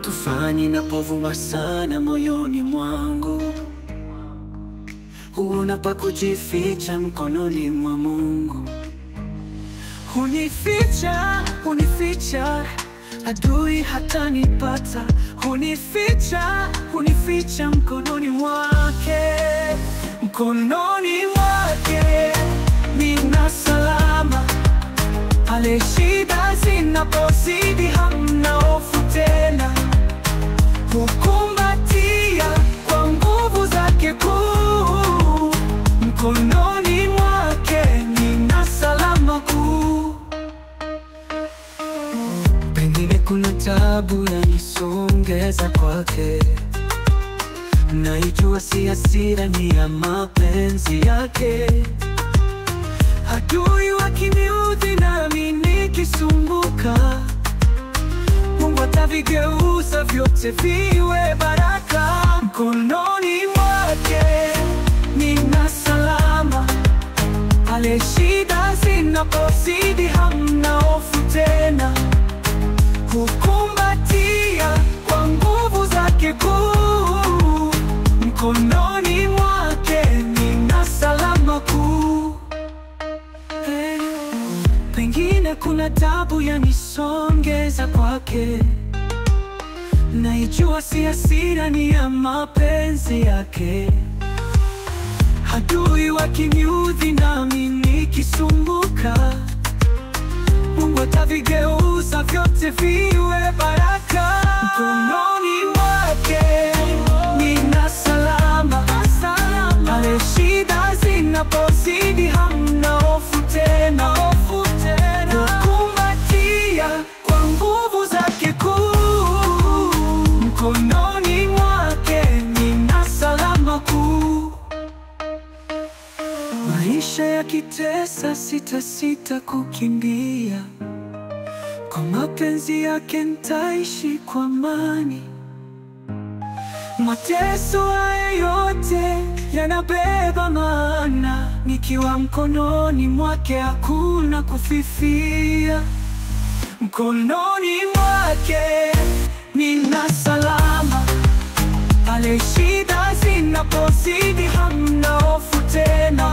Tufani inapovuma sana moyoni mwangu, huona pa kujificha mkononi mwa Mungu. Hunificha, hunificha, adui hatanipata. Hunificha, hunificha mkononi mwake. Mkononi mwake nina salama, pale shida zinapozidi hamna hofu tena. Hukumbatia kwa nguvu zake kuu, mkononi mwake nina salama kuu. Pengine kuna taabu yanisongeza kwake, naijua si hasira, ni ya mapenzi yake. Adui wakiniudhi nami nikisumbuka, Mungu atavigeuza vyote viwe baraka. Mkononi mwake nina salama, pale shida zinapozidi hamna hofu tena. Hukumbatia kwa nguvu zake kuu, mkononi mwake nina salama kuu. Pengine kuna taabu yanisongeza kwake, naijua si hasira, ni ya mapenzi yake. Adui wakiniudhi nami nikisumbuka, Mungu atavigeuza vyote viwe baraka. Mkononi mwake nina salama, pale shida zinapozidi hamna hofu tena. Hukumbatia kwa nguvu zake kuu, mkononi mwake nina salama kuu. Maisha yakitesa, sitasita kukimbia, kwa mapenzi yake nitaishi kwa amani. Mateso haya yote yanabeba maana, nikiwa mkononi mwake hakuna kufifia. Mkononi mwake nina salama, pale shida zinapozidi hamna hofu tena.